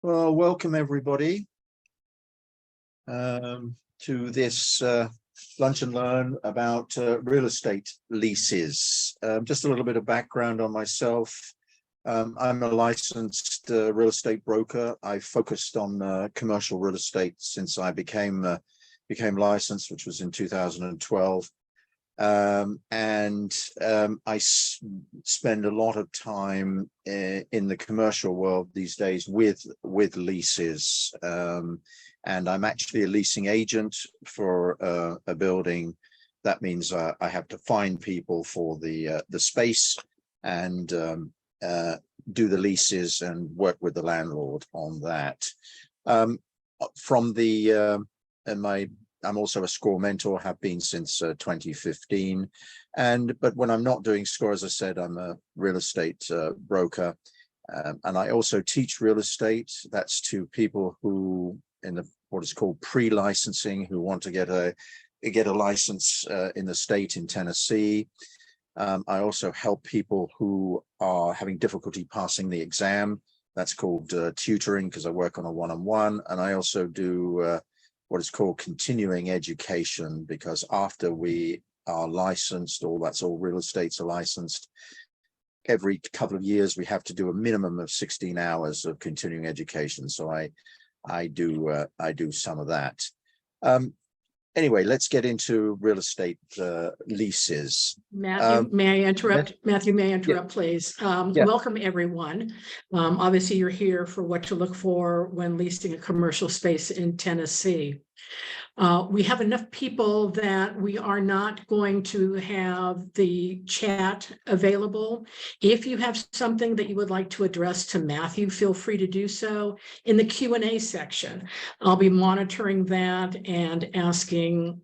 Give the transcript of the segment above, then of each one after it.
Well, welcome everybody to this lunch and learn about real estate leases. Just a little bit of background on myself. I'm a licensed real estate broker. I focused on commercial real estate since I became licensed, which was in 2012. I spend a lot of time in the commercial world these days with leases, and I'm actually a leasing agent for a building. That means I have to find people for the space and do the leases and work with the landlord on that. I'm also a SCORE mentor, have been since 2015. But when I'm not doing SCORE, as I said, I'm a real estate broker. And I also teach real estate. That's to people who in what is called pre-licensing, who want to get a license in the state in Tennessee. I also help people who are having difficulty passing the exam. That's called tutoring, because I work on a one-on-one. And I also do what is called continuing education, because after we are licensed, that's all real estates are licensed, every couple of years we have to do a minimum of 16 hours of continuing education. So I do some of that. Anyway, let's get into real estate leases. Matthew, may I interrupt? Matthew, may I interrupt, please? Yeah. Welcome, everyone. Obviously, you're here for what to look for when leasing a commercial space in Tennessee. We have enough people that we are not going to have the chat available. If you have something that you would like to address to Matthew, feel free to do so in the Q&A section. I'll be monitoring that and asking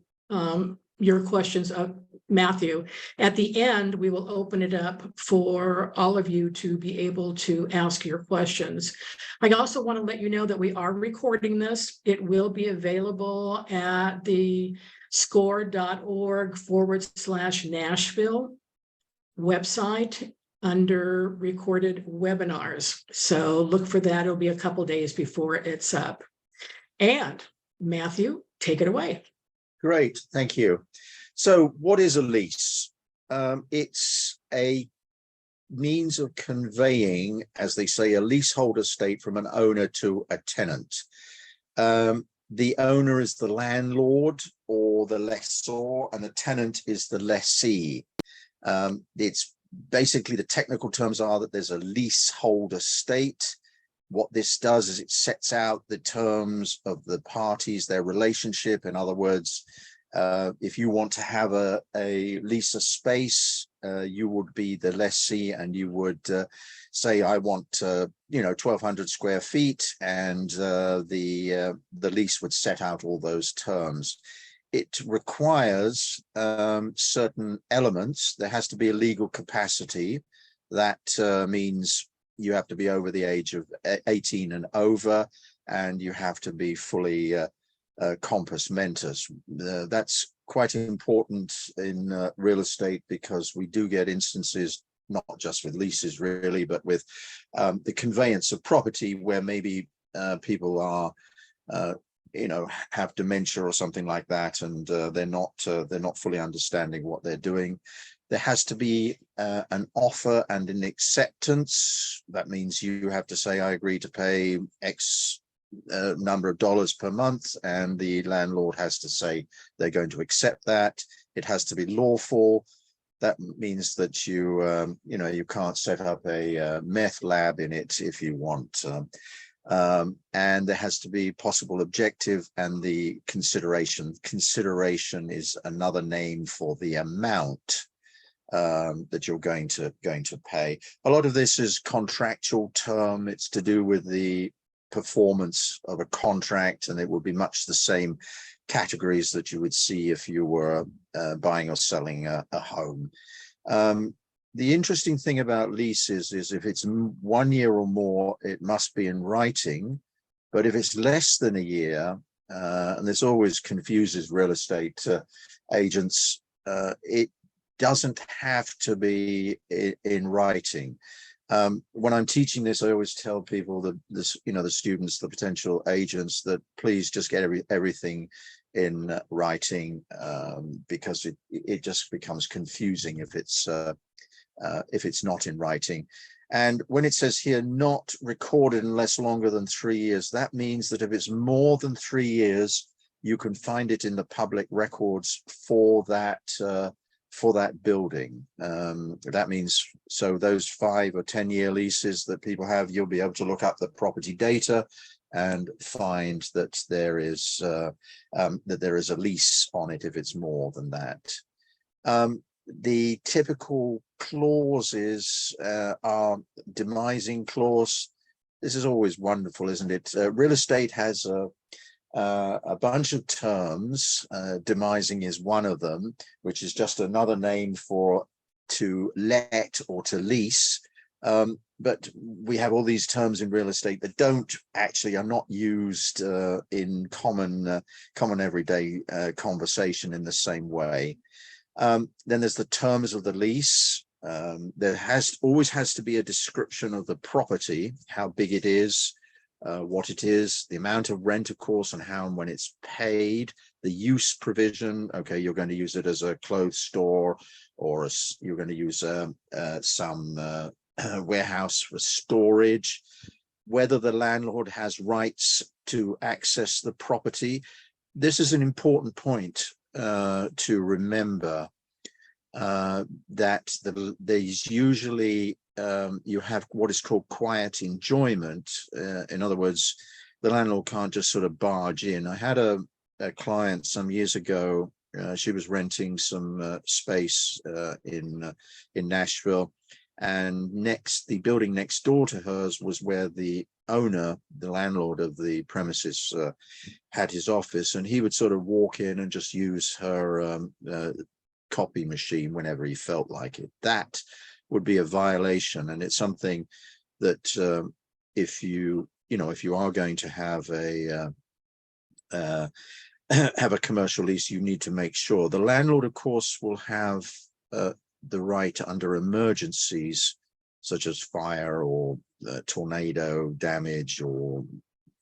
your questions of Matthew. At the end, we will open it up for all of you to be able to ask your questions. I also want to let you know that we are recording this. It will be available at the score.org/Nashville website under recorded webinars. So look for that. It'll be a couple days before it's up. And Matthew, take it away. Great, thank you. So what is a lease? It's a means of conveying, as they say, a leasehold estate from an owner to a tenant. The owner is the landlord or the lessor, and the tenant is the lessee. It's basically, the technical terms are that there's a leasehold estate. What this does is it sets out the terms of the parties, their relationship. In other words, if you want to have a lease a space, you would be the lessee, and you would say, I want 1,200 square feet, and the lease would set out all those terms. It requires certain elements. There has to be a legal capacity. That means you have to be over the age of 18 and over, and you have to be fully compos mentis. That's quite important in real estate, because we do get instances, not just with leases really, but with the conveyance of property, where maybe people are have dementia or something like that, and they're not fully understanding what they're doing. There has to be an offer and an acceptance. That means you have to say, I agree to pay X number of dollars per month, and the landlord has to say they're going to accept that. It has to be lawful. That means that you can't set up a meth lab in it if you want. And there has to be possible objective, and the consideration. Consideration is another name for the amount that you're going to pay. A lot of this is contractual term. It's to do with the performance of a contract, and it would be much the same categories that you would see if you were buying or selling a home. The interesting thing about leases is if it's 1 year or more, it must be in writing. But if it's less than a year, and this always confuses real estate agents, it doesn't have to be in writing. When I'm teaching this, I always tell people that this, the students, the potential agents, that please just get everything in writing, because it just becomes confusing if it's not in writing. And when it says here, not recorded unless longer than 3 years, that means that if it's more than 3 years, you can find it in the public records for that building. That means, so those 5 or 10 year leases that people have, you'll be able to look up the property data and find that there is a lease on it if it's more than that. The typical clauses are demising clause. This is always wonderful, isn't it? Real estate has a bunch of terms. Demising is one of them, which is just another name for to let or to lease. But we have all these terms in real estate that are not used in common everyday conversation in the same way. Then there's the terms of the lease. There always has to be a description of the property, how big it is, what it is, the amount of rent, of course, and how and when it's paid, the use provision. Okay, you're going to use it as a clothes store, or you're going to use some warehouse for storage, whether the landlord has rights to access the property. This is an important point to remember, that there's usually you have what is called quiet enjoyment. In other words, the landlord can't just sort of barge in. I had a client some years ago. She was renting some space in Nashville, and the building next door to hers was where the owner, the landlord of the premises, had his office, and he would sort of walk in and just use her copy machine whenever he felt like it. That would be a violation, and it's something that if you are going to have a commercial lease, you need to make sure. The landlord, of course, will have the right under emergencies such as fire or tornado damage or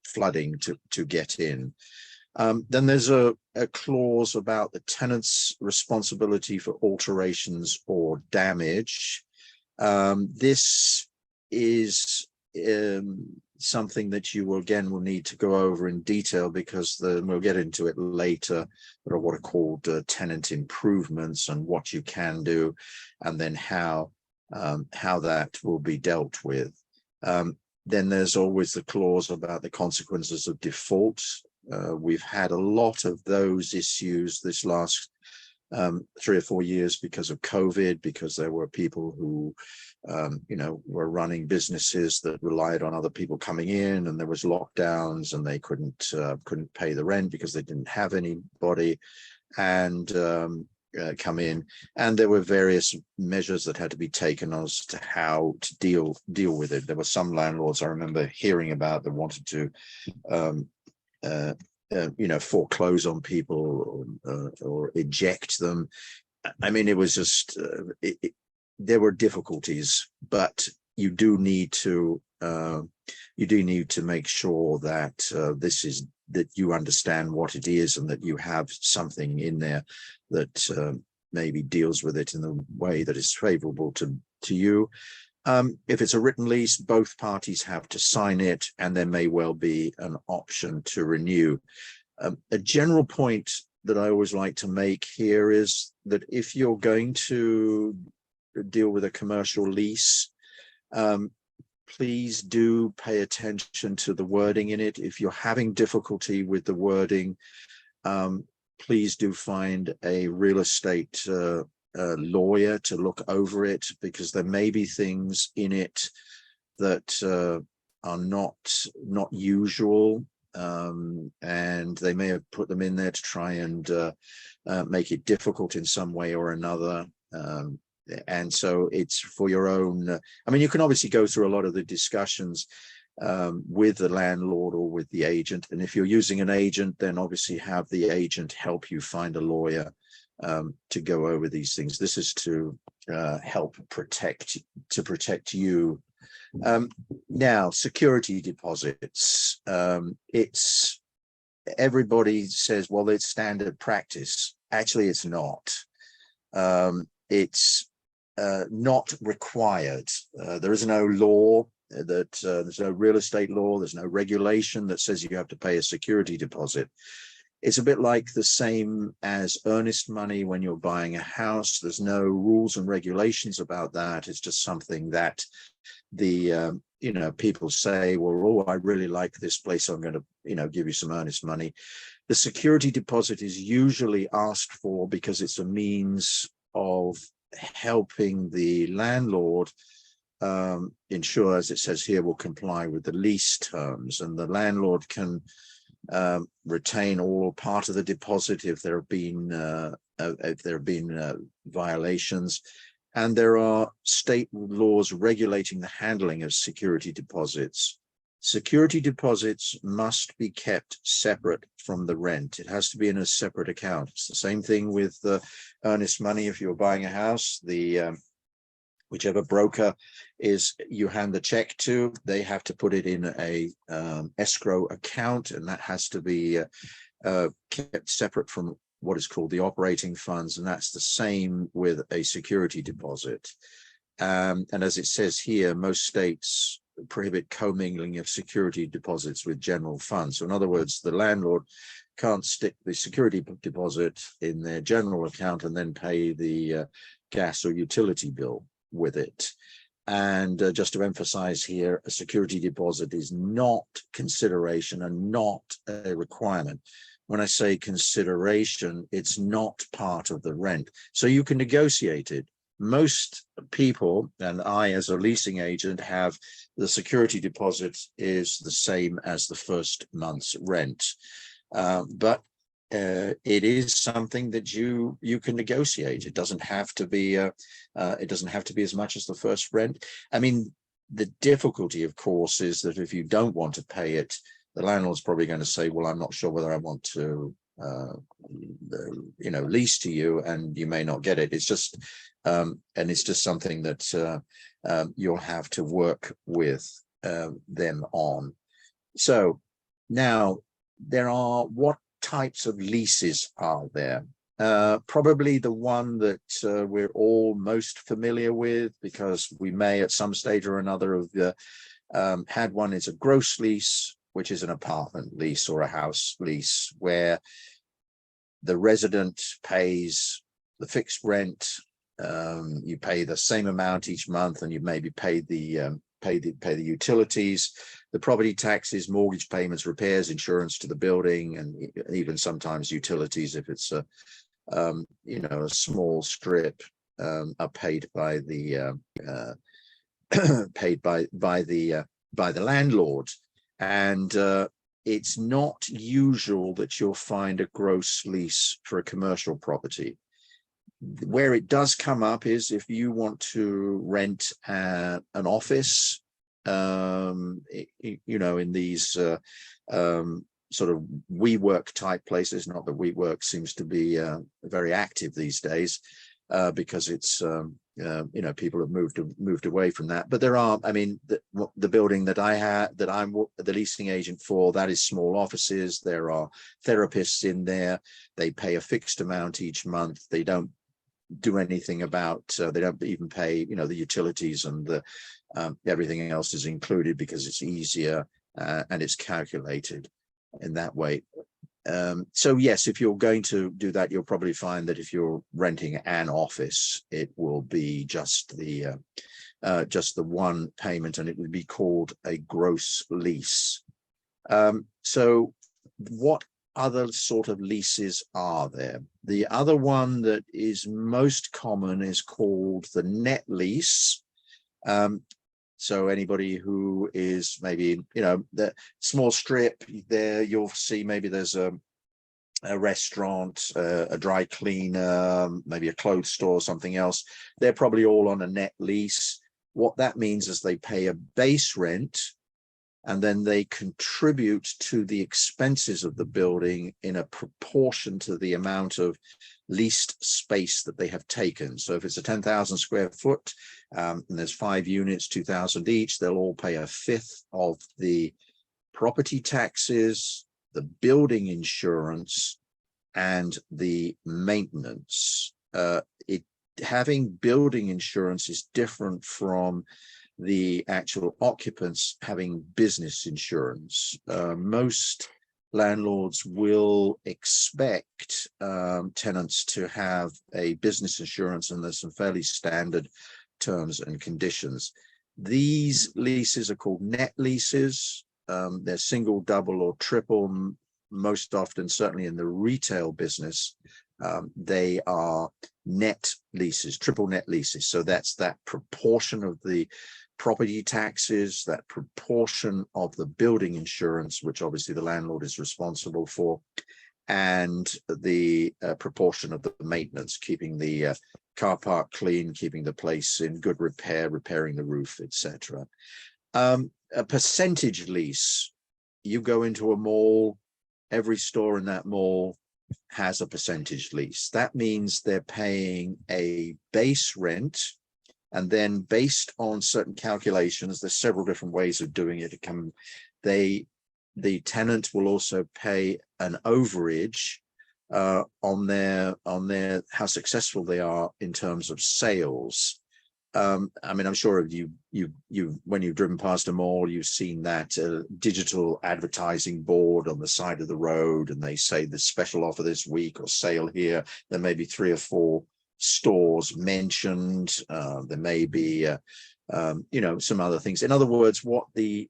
flooding to get in. Then there's a clause about the tenant's responsibility for alterations or damage. This is something that you will need to go over in detail, because we'll get into it later, but what are called tenant improvements and what you can do, and then how that will be dealt with. Then there's always the clause about the consequences of default. We've had a lot of those issues this last 3 or 4 years because of COVID, because there were people who were running businesses that relied on other people coming in, and there was lockdowns, and they couldn't pay the rent because they didn't have anybody and come in, and there were various measures that had to be taken as to how to deal with it. There were some landlords I remember hearing about that wanted to foreclose on people or eject them. I mean, it was just there were difficulties, but you do need to make sure that that you understand what it is, and that you have something in there that maybe deals with it in a way that is favorable to you. If it's a written lease, both parties have to sign it, and there may well be an option to renew. A general point that I always like to make here is that if you're going to deal with a commercial lease, please do pay attention to the wording in it. If you're having difficulty with the wording, please do find a real estate lawyer to look over it, because there may be things in it that are not usual, and they may have put them in there to try and make it difficult in some way or another. And so it's for your own. I mean, you can obviously go through a lot of the discussions with the landlord or with the agent, and if you're using an agent, then obviously have the agent help you find a lawyer to go over these things. This is to help protect you Now, security deposits. It's everybody says, well, it's standard practice. Actually, it's not. It's not required. There is no law that there's no real estate law. There's no regulation that says you have to pay a security deposit. It's a bit like the same as earnest money when you're buying a house. There's no rules and regulations about that. It's just something that the people say, well, oh, I really like this place, so I'm going to give you some earnest money. The security deposit is usually asked for because it's a means of helping the landlord ensure, as it says here, will comply with the lease terms, and the landlord can retain all or part of the deposit if there have been violations. And there are state laws regulating the handling of security deposits. Security deposits must be kept separate from the rent. It has to be in a separate account. It's the same thing with earnest money. If you're buying a house, whichever broker is you hand the check to, they have to put it in a escrow account, and that has to be kept separate from what is called the operating funds, and that's the same with a security deposit. And as it says here, most states prohibit commingling of security deposits with general funds. So in other words, the landlord can't stick the security deposit in their general account and then pay the gas or utility bill with it. And just to emphasize here, a security deposit is not consideration and not a requirement. When I say consideration, it's not part of the rent. So you can negotiate it. Most people, and I as a leasing agent, have the security deposit is the same as the first month's rent. But it is something that you can negotiate. It doesn't have to be as much as the first rent. I mean, the difficulty, of course, is that if you don't want to pay it, the landlord's probably going to say, well, I'm not sure whether I want to lease to you, and you may not get it. It's just and it's just something that you'll have to work with them on. So now there are, what types of leases are there? Probably the one that we're all most familiar with, because we may at some stage or another have had one, is a gross lease, which is an apartment lease or a house lease, where the resident pays the fixed rent. You pay the same amount each month, and you maybe pay the utilities, the property taxes, mortgage payments, repairs, insurance to the building, and even sometimes utilities if it's a small strip are paid by the by the landlord. And it's not usual that you'll find a gross lease for a commercial property. Where it does come up is if you want to rent an office, in these sort of WeWork type places. Not that WeWork seems to be very active these days, because it's people have moved away from that. But there are, I mean, the building that I'm the leasing agent for, that is small offices. There are therapists in there. They pay a fixed amount each month. They don't do anything about they don't even pay the utilities, and the everything else is included because it's easier and it's calculated in that way. So yes, if you're going to do that, you'll probably find that if you're renting an office, it will be just the one payment, and it would be called a gross lease. So what other sort of leases are there? The other one that is most common is called the net lease. So anybody who is maybe, the small strip there, you'll see maybe there's a restaurant, a dry cleaner, maybe a clothes store, something else. They're probably all on a net lease. What that means is they pay a base rent, and then they contribute to the expenses of the building in a proportion to the amount of leased space that they have taken. So if it's a 10,000 square foot and there's 5 units, 2,000 each, they'll all pay a fifth of the property taxes, the building insurance, and the maintenance. Having building insurance is different from the actual occupants having business insurance. Most landlords will expect tenants to have a business insurance, and there's some fairly standard terms and conditions. These leases are called net leases. They're single, double, or triple. Most often, certainly in the retail business, they are net leases, triple net leases. So that's that proportion of the property taxes, that proportion of the building insurance, which obviously the landlord is responsible for, and the proportion of the maintenance, keeping the car park clean, keeping the place in good repair, repairing the roof, etc. A percentage lease, you go into a mall, every store in that mall has a percentage lease. That means they're paying a base rent, and then based on certain calculations, there's several different ways of doing it. The tenant will also pay an overage on their how successful they are in terms of sales. I mean, I'm sure you when you've driven past a mall, you've seen that digital advertising board on the side of the road, and they say the special offer this week or sale here. There may be 3 or 4 stores mentioned. There may be, some other things. In other words, what the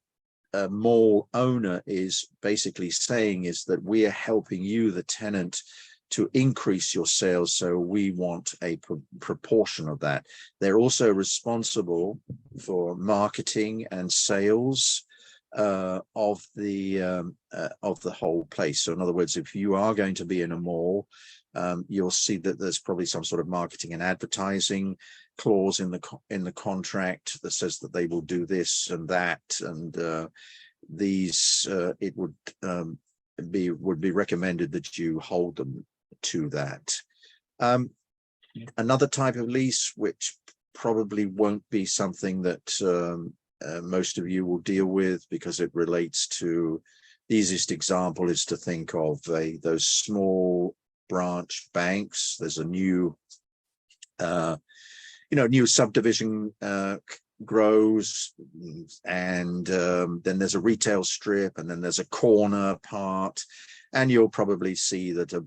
mall owner is basically saying is that we are helping you, the tenant, to increase your sales, so we want a proportion of that. They're also responsible for marketing and sales of the whole place. So in other words, if you are going to be in a mall, you'll see that there's probably some sort of marketing and advertising clause in the contract that says that they will do this and that, and it would be recommended that you hold them to that. Another type of lease, which probably won't be something that most of you will deal with, because it relates to, the easiest example is to think of those small branch banks. There's a new new subdivision grows, and then there's a retail strip, and then there's a corner part, and you'll probably see that a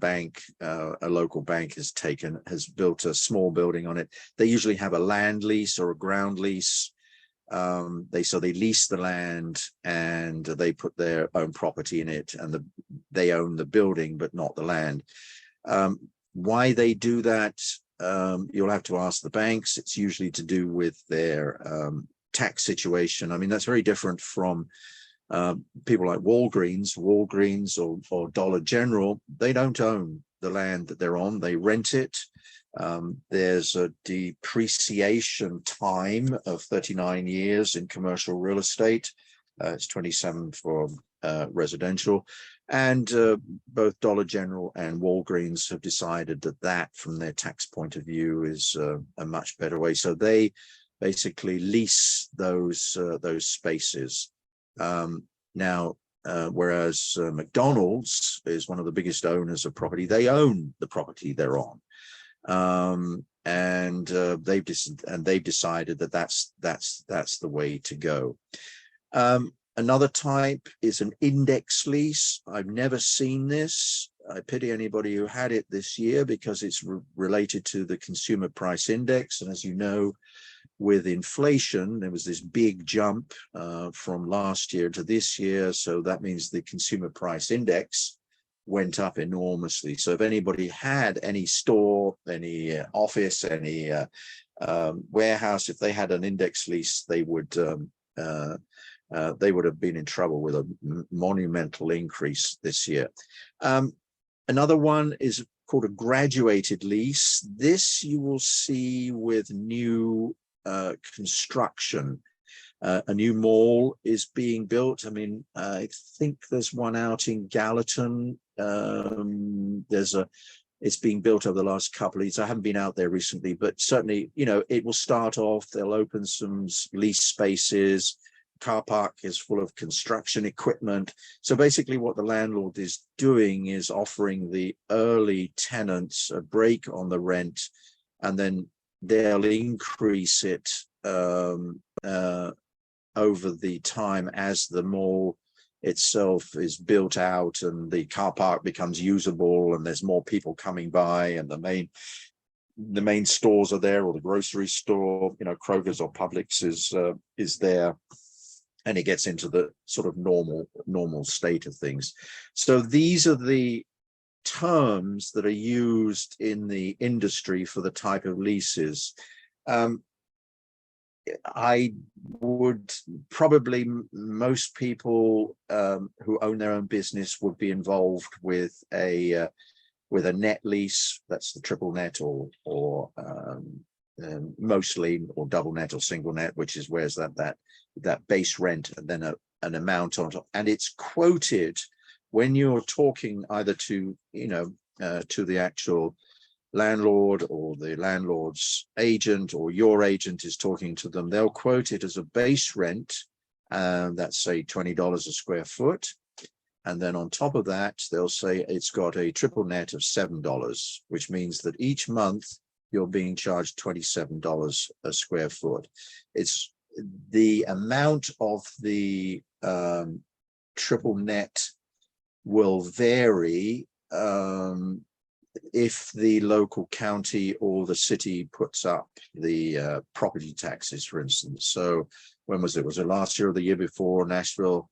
local bank has built a small building on it. They usually have a land lease or a ground lease. They lease the land and they put their own property in it, and they own the building but not the land. Why they do that, you'll have to ask the banks. It's usually to do with their tax situation. I mean, that's very different from people like Walgreens or Dollar General. They don't own the land that they're on, they rent it. There's a depreciation time of 39 years in commercial real estate. It's 27 for residential. And both Dollar General and Walgreens have decided that from their tax point of view is a much better way. So they basically lease those spaces. Now, whereas McDonald's is one of the biggest owners of property, they own the property they're on. And they've decided that that's the way to go. Another type is an index lease. I've never seen this. I pity anybody who had it this year, because it's related to the consumer price index. And as you know, with inflation, there was this big jump from last year to this year. So that means the consumer price index went up enormously. So if anybody had any store, any office, any warehouse, if they had an index lease, they would have been in trouble with a monumental increase this year. Another one is called a graduated lease. This you will see with new construction. A new mall is being built. I mean, I think there's one out in Gallatin. It's being built over the last couple of years. I haven't been out there recently, but certainly, you know, it will start off. They'll open some lease spaces. Car park is full of construction equipment. So basically what the landlord is doing is offering the early tenants a break on the rent, and then they'll increase it over the time as the mall itself is built out and the car park becomes usable and there's more people coming by and the main stores are there, or the grocery store, you know, Kroger's or Publix is there, and it gets into the sort of normal state of things. So these are the terms that are used in the industry for the type of leases. I would probably, most people who own their own business would be involved with a net lease. That's the triple net or mostly, or double net or single net, which is where's that base rent and then an amount on top, and it's quoted when you're talking either to, you know, to the actual landlord or the landlord's agent, or your agent is talking to them. They'll quote it as a base rent, that's say $20 a square foot, and then on top of that they'll say it's got a triple net of $7, which means that each month you're being charged $27 a square foot. It's the amount of the triple net will vary if the local county or the city puts up the property taxes, for instance. So when was it? Was it last year or the year before? Nashville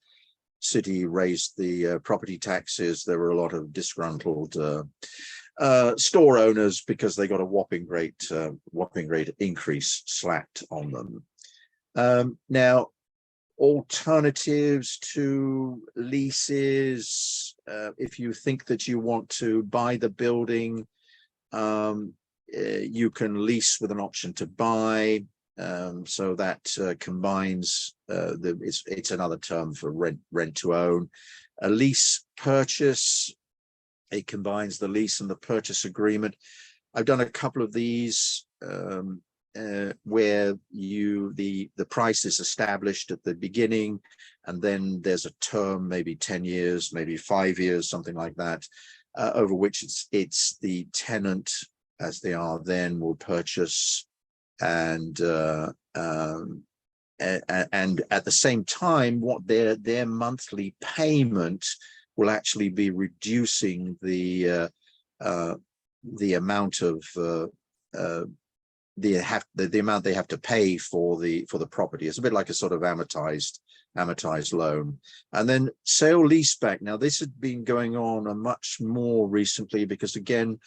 City raised the property taxes. There were a lot of disgruntled store owners because they got a whopping great increase slapped on them. Now, alternatives to leases, if you think that you want to buy the building, you can lease with an option to buy. So that combines it's another term for rent to own. A lease purchase, it combines the lease and the purchase agreement. I've done a couple of these where the price is established at the beginning, and then there's a term, maybe 10 years, maybe 5 years, something like that, over which it's the tenant, as they are then, will purchase, and at the same time, what their monthly payment will actually be reducing the amount of the amount they have to pay for the property. It's a bit like a sort of amortized loan. And then sale leaseback. Now this has been going on a much more recently, because again,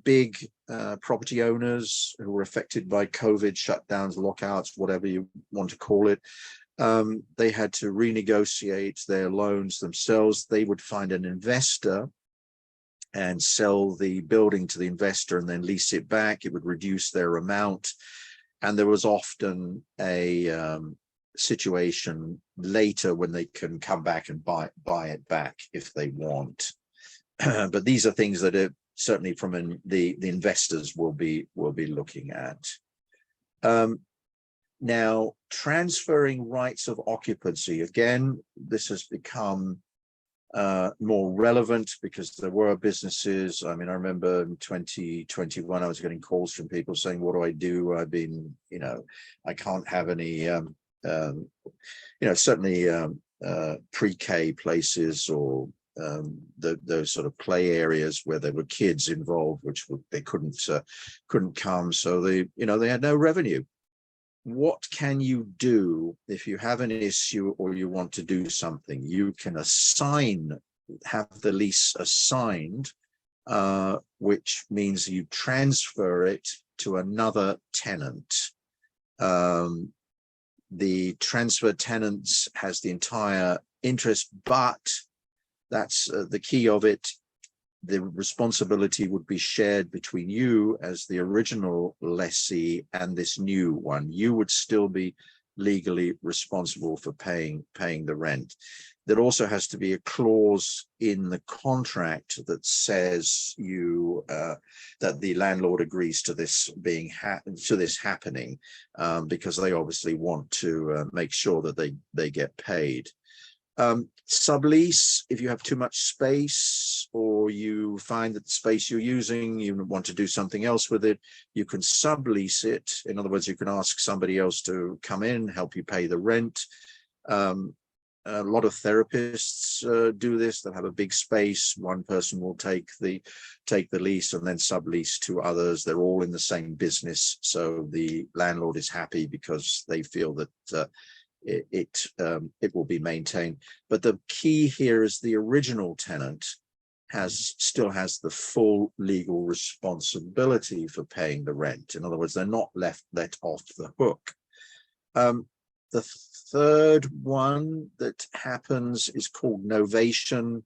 big property owners who were affected by COVID shutdowns, lockouts, whatever you want to call it, they had to renegotiate their loans themselves. They would find an investor and sell the building to the investor and then lease it back. It would reduce their amount. And there was often a situation later when they can come back and buy it back if they want. But these are things that are certainly from the investors will be looking at. Now, transferring rights of occupancy. Again, this has become more relevant because there were businesses. I mean, I remember in 2021, I was getting calls from people saying, what do I do? I've been, I can't have any, certainly pre-K places or those sort of play areas where there were kids involved, which they couldn't come. So they had no revenue. What can you do if you have an issue or you want to do something? You can have the lease assigned, which means you transfer it to another tenant. The transfer tenant has the entire interest, but that's the key of it. The responsibility would be shared between you as the original lessee and this new one. You would still be legally responsible for paying the rent. There also has to be a clause in the contract that says that the landlord agrees to this happening, because they obviously want to make sure that they get paid. Sublease, if you have too much space or you find that the space you're using, you want to do something else with it, you can sublease it. In other words, you can ask somebody else to come in, help you pay the rent. A lot of therapists do this. They'll have a big space. One person will take the lease and then sublease to others. They're all in the same business, so the landlord is happy because they feel that it will be maintained. But the key here is the original tenant still has the full legal responsibility for paying the rent. In other words, they're not let off the hook. The third one that happens is called novation,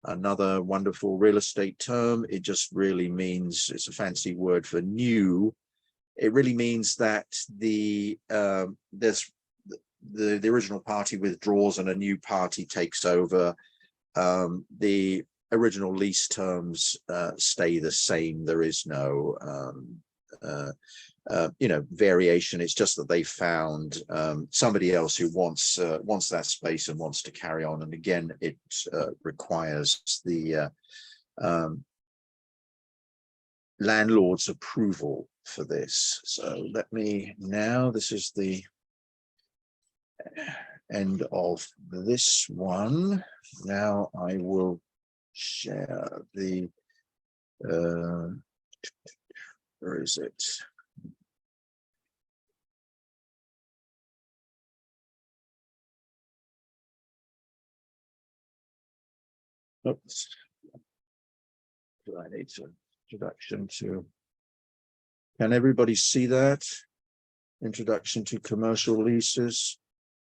another wonderful real estate term. It just really means, it's a fancy word for new. It really means that the original party withdraws and a new party takes over. The original lease terms stay the same. There is no variation. It's just that they found somebody else who wants that space and wants to carry on. And again, it requires the landlord's approval for this. So let me now, this is the end of this one. Now I will share the where is it? Oops. Do I need some introduction to? Can everybody see that? Introduction to commercial leases.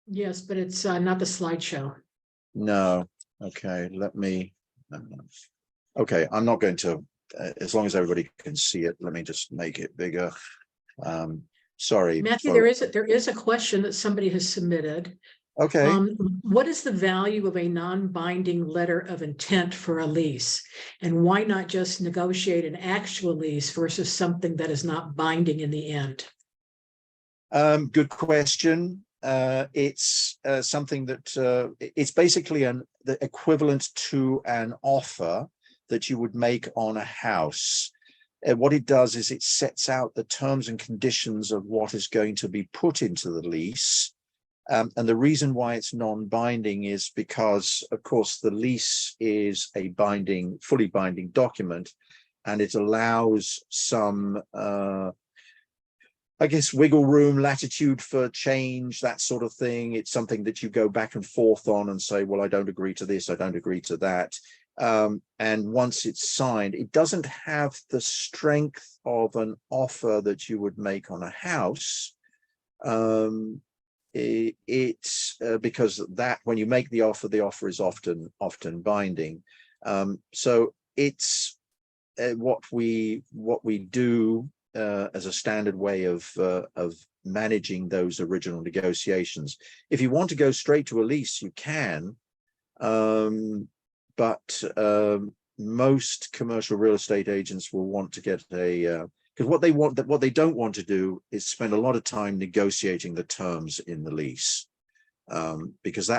Yes, but it's not the slideshow. No. Okay, let me. Okay, I'm not going to. As long as everybody can see it, let me just make it bigger. Sorry, Matthew, there is a question that somebody has submitted. Okay. What is the value of a non-binding letter of intent for a lease? And why not just negotiate an actual lease versus something that is not binding in the end? Good question. It's something that it's basically the equivalent to an offer that you would make on a house. What it does is it sets out the terms and conditions of what is going to be put into the lease. And the reason why it's non-binding is because, of course, the lease is a fully binding document, and it allows some, I guess, wiggle room, latitude for change, that sort of thing. It's something that you go back and forth on and say, well, I don't agree to this, I don't agree to that. And once it's signed, it doesn't have the strength of an offer that you would make on a house. It's because that when you make the offer is often binding. So it's what we do as a standard way of managing those original negotiations. If you want to go straight to a lease, you can, but most commercial real estate agents will want to get a because what they don't want to do is spend a lot of time negotiating the terms in the lease, because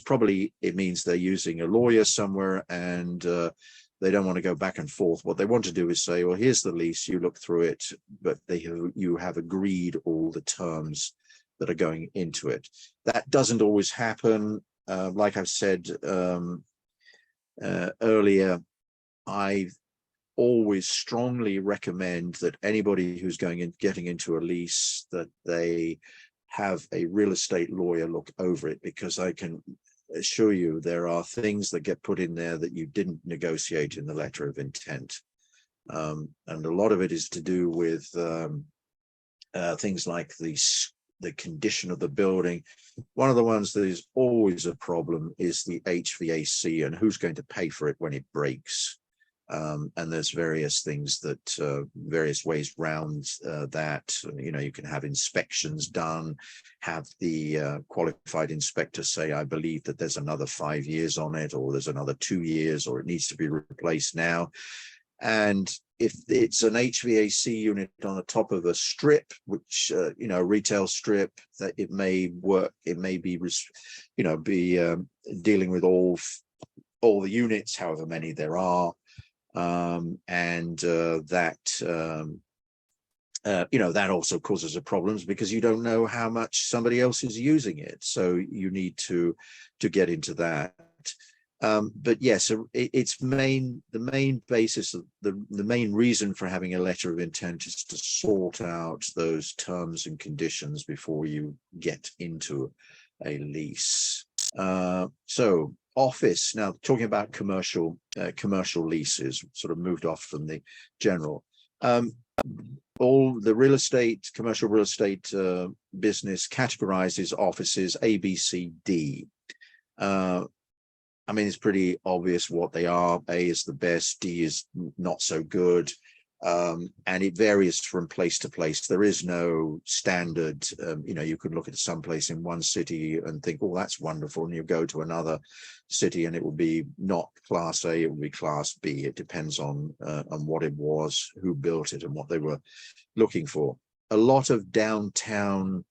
probably it means they're using a lawyer somewhere, and they don't want to go back and forth. What they want to do is say, well, here's the lease, you look through it, but you have agreed all the terms that are going into it. That doesn't always happen. Like I've said earlier, I always strongly recommend that anybody who's getting into a lease, that they have a real estate lawyer look over it, because I can assure you there are things that get put in there that you didn't negotiate in the letter of intent, and a lot of it is to do with things like the condition of the building. One of the ones that is always a problem is the HVAC and who's going to pay for it when it breaks. And there's various things that various ways round that. You know, you can have inspections done, have the qualified inspector say, I believe that there's another 5 years on it, or there's another 2 years, or it needs to be replaced now. And if it's an HVAC unit on the top of a strip, which you know, retail strip, that it may work, it may be, you know, be dealing with all the units, however many there are. You know, that also causes a problems, because you don't know how much somebody else is using it, so you need to get into that. But yes, it's the main basis of the main reason for having a letter of intent is to sort out those terms and conditions before you get into a lease. So office, now talking about commercial leases, sort of moved off from the general. All the real estate, commercial real estate business categorizes offices A, B, C, D. I mean, it's pretty obvious what they are. A is the best, D is not so good. And it varies from place to place. There is no standard. You know, you could look at some place in one city and think, oh, that's wonderful. And you go to another city and it will be not class A, it will be class B. It depends on what it was, who built it, and what they were looking for. A lot of downtown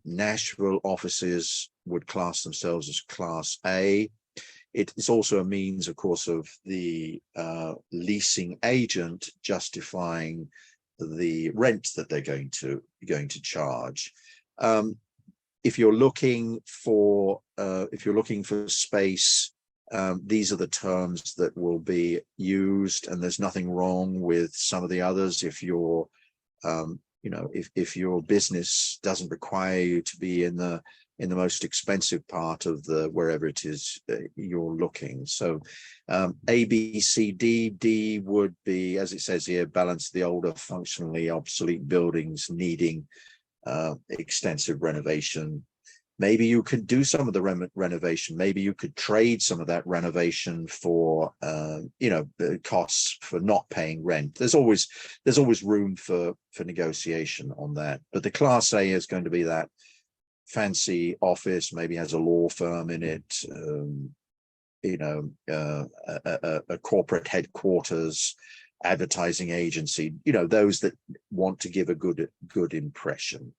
Nashville offices would class themselves as class A. It's also a means, of course, of the leasing agent justifying the rent that they're going to charge. If you're looking for space, these are the terms that will be used, and there's nothing wrong with some of the others. If you're you know, if your business doesn't require you to be in the most expensive part of the wherever it is you're looking. So A, B, C, D. D would be, as it says here, balance the older, functionally obsolete buildings needing extensive renovation. Maybe you could do some of the renovation. Maybe you could trade some of that renovation for, you know, the costs for not paying rent. There's always room for negotiation on that. But the Class A is going to be that fancy office, maybe has a law firm in it, you know, a corporate headquarters, advertising agency. You know, those that want to give a good impression.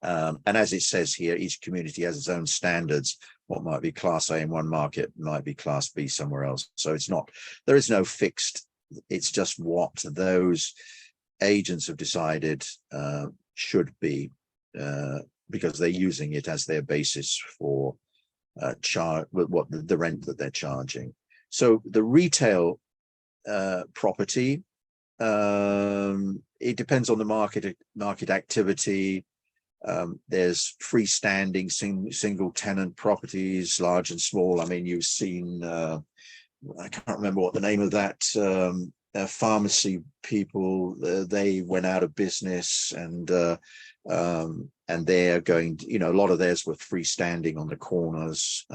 And as it says here, each community has its own standards. What might be Class A in one market might be Class B somewhere else. So it's not, there is no fixed, it's just what those agents have decided should be, because they're using it as their basis for what the rent that they're charging. So the retail property, it depends on the market activity. There's freestanding single tenant properties, large and small. I mean, you've seen, I can't remember what the name of that pharmacy people, they went out of business, and they're going to, you know, a lot of theirs were freestanding on the corners.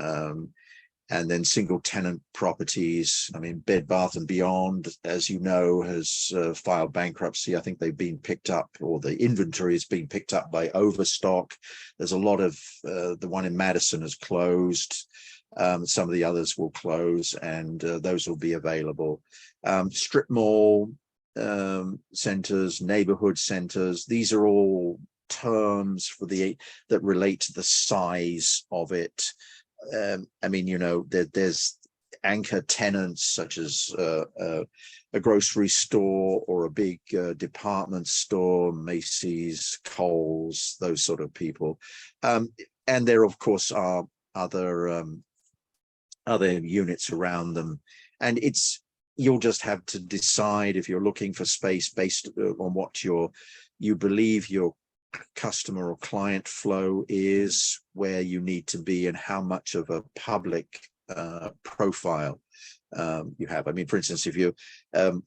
And then single tenant properties. I mean, Bed Bath and Beyond, as you know, has filed bankruptcy. I think they've been picked up, or the inventory has been picked up by Overstock. There's a lot of, the one in Madison has closed. Some of the others will close, and those will be available. Strip mall centers, neighborhood centers, these are all terms for that relate to the size of it. I mean, you know, there's anchor tenants such as a grocery store or a big department store, Macy's, Kohl's, those sort of people. And there, of course, are other units around them. And you'll just have to decide if you're looking for space based on what you believe your customer or client flow is, where you need to be, and how much of a public profile you have. I mean, for instance, if you,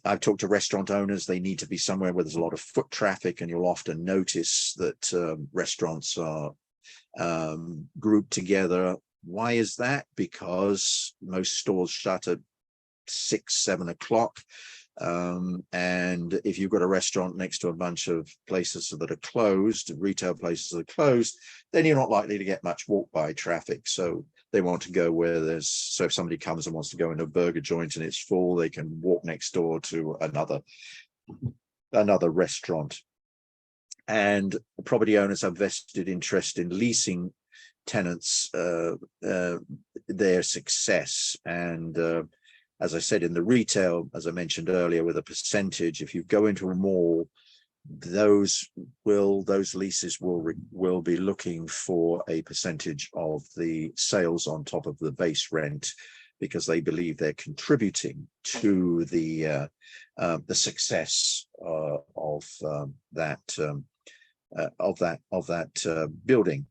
I've talked to restaurant owners, they need to be somewhere where there's a lot of foot traffic, and you'll often notice that restaurants are grouped together. Why is that? Because most stores shut at 6, 7 o'clock. And if you've got a restaurant next to a bunch of places that are closed, retail places that are closed, then you're not likely to get much walk-by traffic. So they want to go where there's, so if somebody comes and wants to go into a burger joint and it's full, they can walk next door to another restaurant. And property owners have vested interest in leasing tenants their success. And as I said, in the retail, as I mentioned earlier, with a percentage, if you go into a mall, those leases will be looking for a percentage of the sales on top of the base rent, because they believe they're contributing to the success of that building.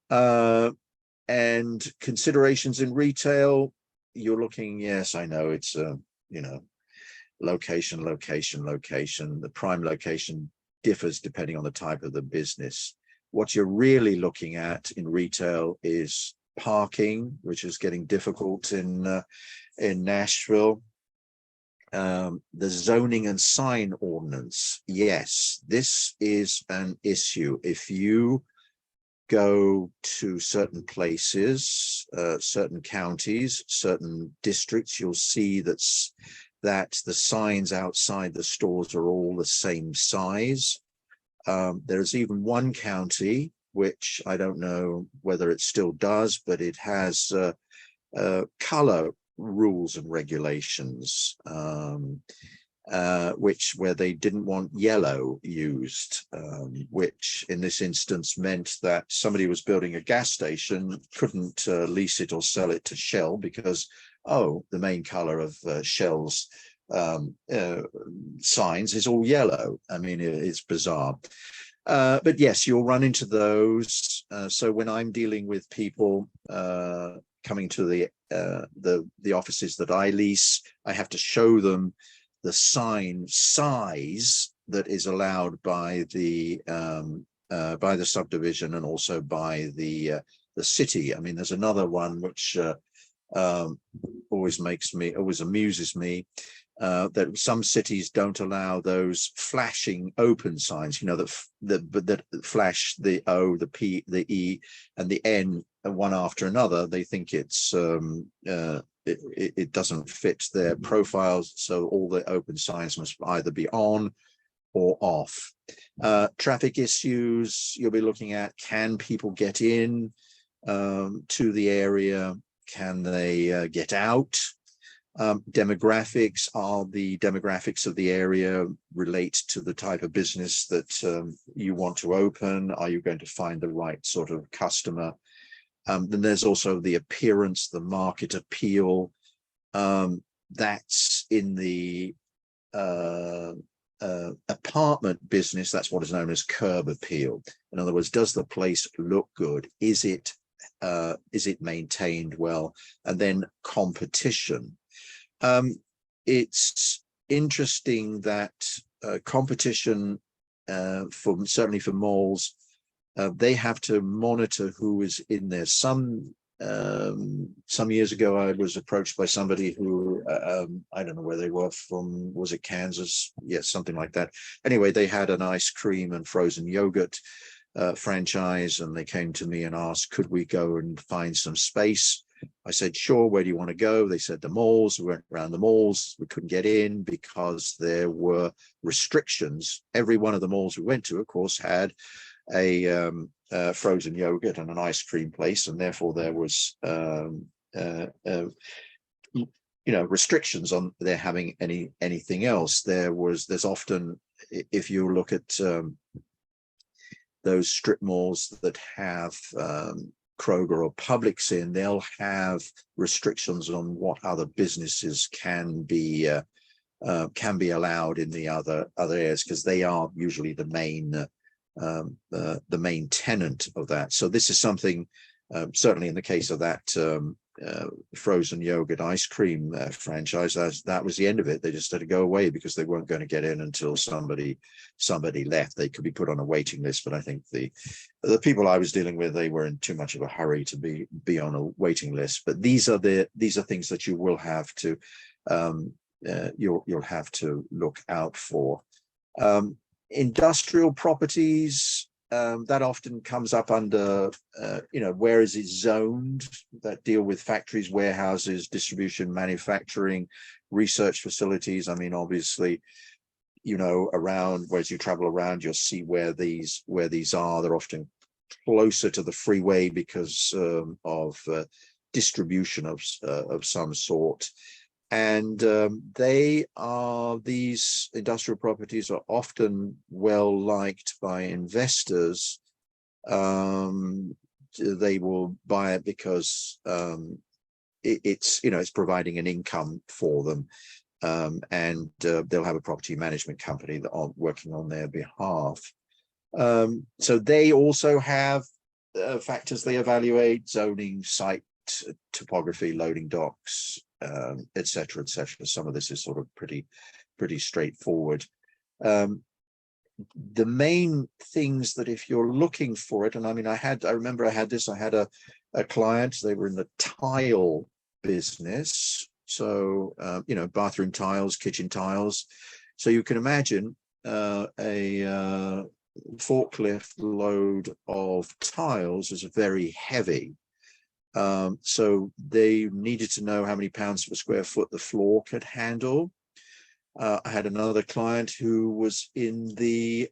And considerations in retail, you're looking, yes, I know it's location. The prime location differs depending on the type of the business. What you're really looking at in retail is parking, which is getting difficult in Nashville. The zoning and sign ordinance, yes, this is an issue. If you go to certain places, certain counties, certain districts, you'll see that the signs outside the stores are all the same size. There's even one county, which I don't know whether it still does, but it has color rules and regulations, where they didn't want yellow used, which in this instance meant that somebody was building a gas station couldn't lease it or sell it to Shell because, the main color of Shell's signs is all yellow. I mean, it's bizarre. But yes, you'll run into those. So when I'm dealing with people coming to the offices that I lease, I have to show them the sign size that is allowed by the subdivision and also by the city. I mean, there's another one which always amuses me. That some cities don't allow those flashing open signs, that flash the O, the P, the E, and the N one after another. They think it's it doesn't fit their profiles, so all the open signs must either be on or off. Traffic issues you'll be looking at: can people get in to the area? Can they get out? Demographics, are the demographics of the area relate to the type of business that you want to open? Are you going to find the right sort of customer? Then there's also the appearance, the market appeal. That's in the apartment business. That's what is known as curb appeal. In other words, does the place look good? Is it maintained well? And then competition. It's interesting that competition, certainly for malls, they have to monitor who is in there. Some years ago, I was approached by somebody who I don't know where they were from. Was it Kansas? Yes, something like that. Anyway, they had an ice cream and frozen yogurt franchise, and they came to me and asked, could we go and find some space? I said, sure. Where do you want to go? They said the malls. We went around the malls. We couldn't get in because there were restrictions. Every one of the malls we went to, of course, had a frozen yogurt and an ice cream place, and therefore there was restrictions on their having anything else. There's often, if you look at those strip malls that have Kroger or Publix in, they'll have restrictions on what other businesses can be allowed in the other areas, because they are usually the main tenant of that. So this is something, certainly in the case of that frozen yogurt ice cream franchise, that was the end of it. They just had to go away because they weren't going to get in until somebody left. They could be put on a waiting list, but I think the people I was dealing with, they were in too much of a hurry to be on a waiting list. But these are things that you will have to you'll have to look out for. Industrial properties, that often comes up under, where is it zoned, that deal with factories, warehouses, distribution, manufacturing, research facilities. I mean, obviously, around, whereas you travel around, you'll see where these are. They're often closer to the freeway because of distribution of some sort. And these industrial properties are often well liked by investors. They will buy it because it's providing an income for them, and they'll have a property management company that are working on their behalf. So they also have factors they evaluate: zoning, site topography, loading docks, etc., etc. Some of this is sort of pretty straightforward. The main things that, if you're looking for it, and I mean, I remember I had a client. They were in the tile business, so bathroom tiles, kitchen tiles. So you can imagine a forklift load of tiles is very heavy. So they needed to know how many pounds per square foot the floor could handle. I had another client who was in the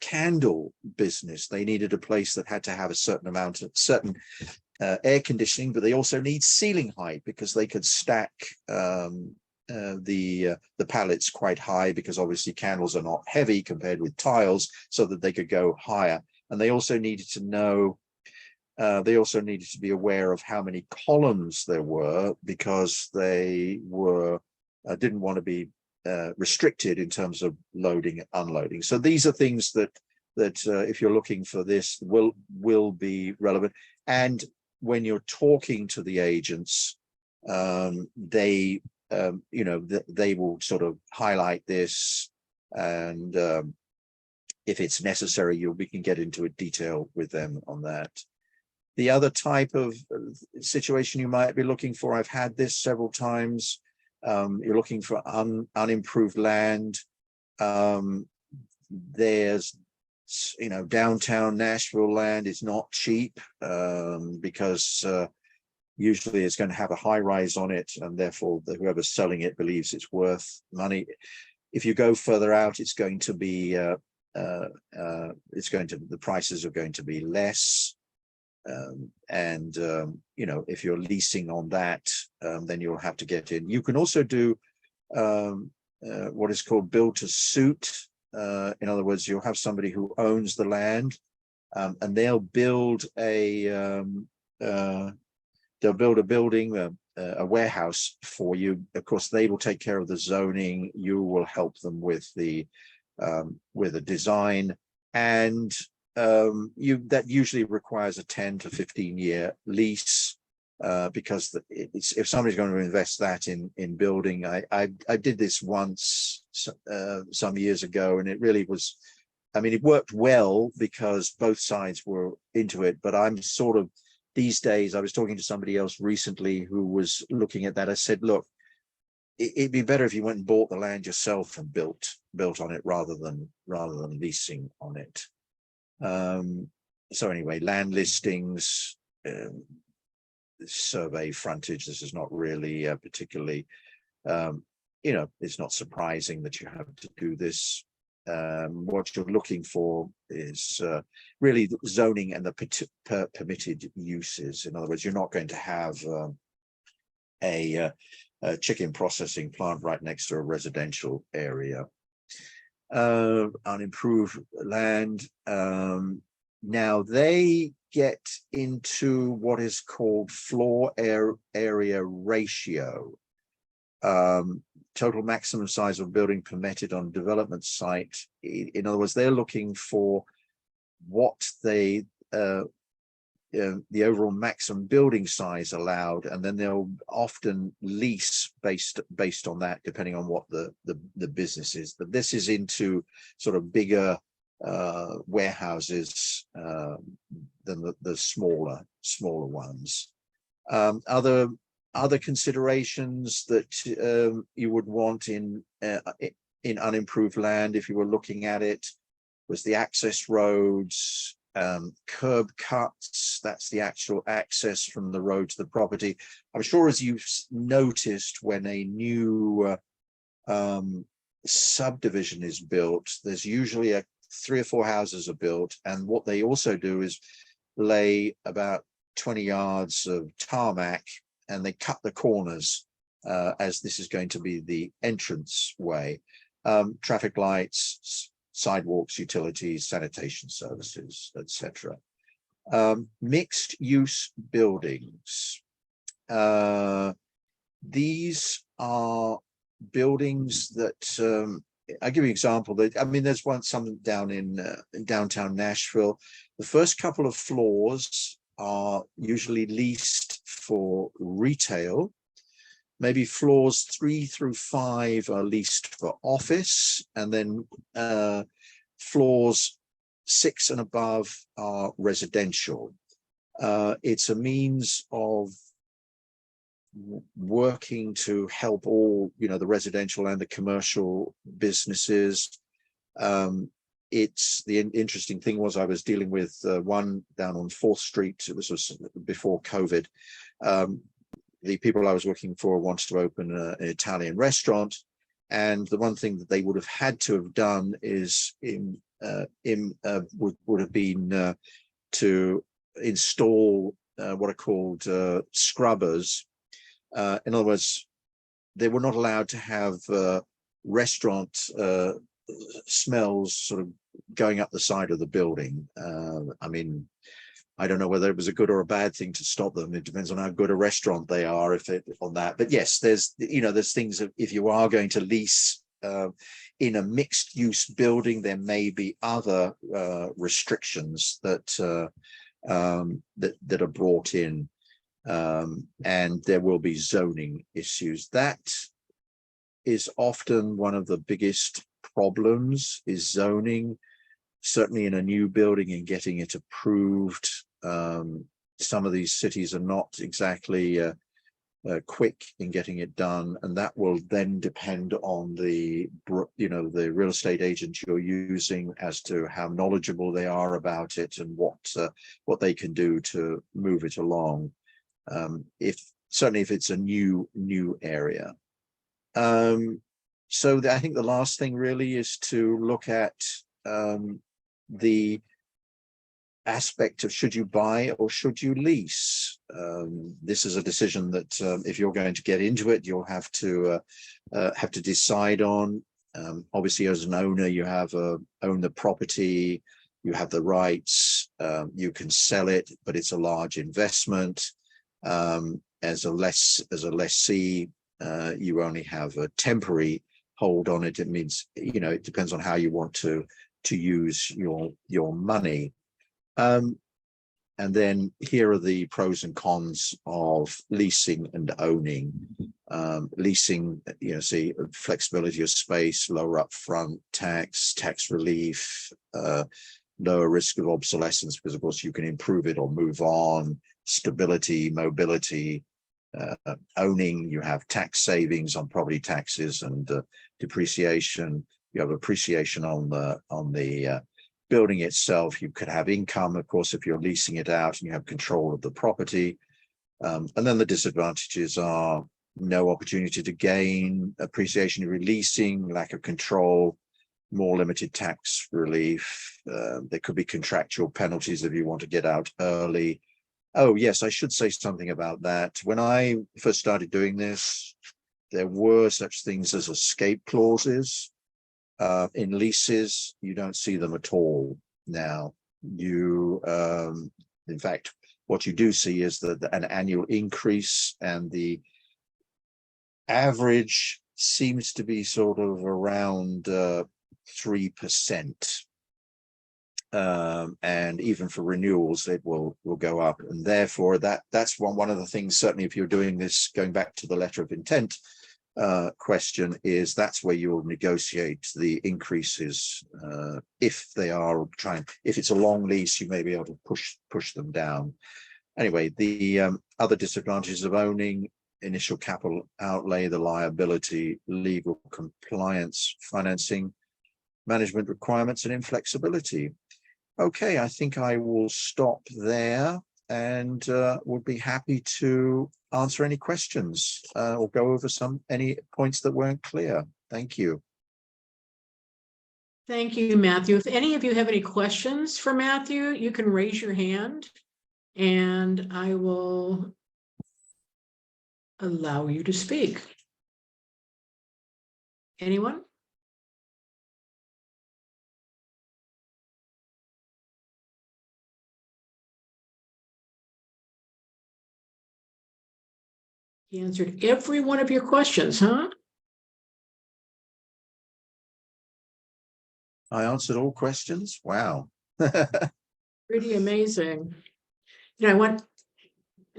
candle business. They needed a place that had to have a certain amount of air conditioning, but they also need ceiling height because they could stack the pallets quite high, because obviously candles are not heavy compared with tiles, so that they could go higher. And they also needed to know. They also needed to be aware of how many columns there were, because they didn't want to be restricted in terms of loading and unloading. So these are things that if you're looking for this, will be relevant. And when you're talking to the agents, they will sort of highlight this, and if it's necessary, we can get into a detail with them on that. The other type of situation you might be looking for, I've had this several times. You're looking for unimproved land. There's, downtown Nashville land is not cheap, because usually it's going to have a high rise on it, and therefore whoever's selling it believes it's worth money. If you go further out, it's going to be the prices are going to be less. If you're leasing on that, then you'll have to get in. You can also do what is called build to suit. In other words, you'll have somebody who owns the land, and they'll build a building, a warehouse for you. Of course, they will take care of the zoning. You will help them with the design, and that usually requires a 10 to 15 year lease, because if somebody's going to invest that in building. I did this once some years ago, and it really was, it worked well because both sides were into it. But I'm sort of, these days, I was talking to somebody else recently who was looking at that. I said, look, it'd be better if you went and bought the land yourself and built on it rather than leasing on it. So anyway, land listings, survey frontage. This is not really particularly, it's not surprising that you have to do this. What you're looking for is really zoning and the permitted uses. In other words, you're not going to have a chicken processing plant right next to a residential area. Unimproved land. Now they get into what is called floor area ratio. Total maximum size of building permitted on development site. In other words, they're looking for what the overall maximum building size allowed, and then they'll often lease based on that, depending on what the business is. But this is into sort of bigger warehouses than the smaller ones. Other Other considerations that you would want in unimproved land, if you were looking at it, was the access roads, curb cuts. That's the actual access from the road to the property. I'm sure, as you've noticed, when a new subdivision is built, there's usually 3 or 4 houses are built, and what they also do is lay about 20 yards of tarmac, and they cut the corners, as this is going to be the entrance way. Traffic lights, sidewalks, utilities, sanitation services, etc. Mixed use buildings. These are buildings that I'll give you an example. That, I mean, there's some down in downtown Nashville. The first couple of floors are usually leased for retail. Maybe floors 3 through 5 are leased for office, and then floors 6 and above are residential. It's a means of working to help all, the residential and the commercial businesses. It's the interesting thing was, I was dealing with one down on 4th Street. It was before COVID. The people I was working for wanted to open an Italian restaurant, and the one thing that they would have had to have done is would have been to install what are called scrubbers. In other words, they were not allowed to have restaurant smells sort of going up the side of the building. I mean, I don't know whether it was a good or a bad thing to stop them. It depends on how good a restaurant they are, on that. But yes, there's things that if you are going to lease in a mixed use building, there may be other restrictions that are brought in, and there will be zoning issues. That is often one of the biggest problems, is zoning, certainly in a new building, and getting it approved. Some of these cities are not exactly quick in getting it done, and that will then depend on the real estate agent you're using as to how knowledgeable they are about it and what they can do to move it along. Certainly if it's a new area. So I think the last thing really is to look at the aspect of, should you buy or should you lease? This is a decision that if you're going to get into it, you'll have to decide on. Obviously, as an owner, you own the property, you have the rights, you can sell it, but it's a large investment. As a lessee, you only have a temporary hold on it. It means, it depends on how you want to use your money. And then here are the pros and cons of leasing and owning. Leasing, see flexibility of space, lower upfront tax relief, lower risk of obsolescence, because of course you can improve it or move on, stability, mobility. Owning, you have tax savings on property taxes and depreciation. You have appreciation on the building itself. You could have income, of course, if you're leasing it out and you have control of the property. And then the disadvantages are no opportunity to gain appreciation, releasing, lack of control, more limited tax relief. There could be contractual penalties if you want to get out early. Oh, yes, I should say something about that. When I first started doing this, there were such things as escape clauses. In leases, you don't see them at all now. In fact, what you do see is that an annual increase, and the average seems to be sort of around 3%. And even for renewals, it will go up, and therefore that's one of the things. Certainly, if you're doing this, going back to the letter of intent question, is that's where you'll negotiate the increases. If it's a long lease, you may be able to push them down. Anyway, the other disadvantages of owning initial capital outlay, the liability, legal compliance, financing, management requirements, and inflexibility. Okay, I think I will stop there and would be happy to answer any questions or go over any points that weren't clear. Thank you. Thank you, Matthew. If any of you have any questions for Matthew, you can raise your hand and I will allow you to speak. Anyone? He answered every one of your questions, huh? I answered all questions. Wow. Pretty amazing. You know, I want,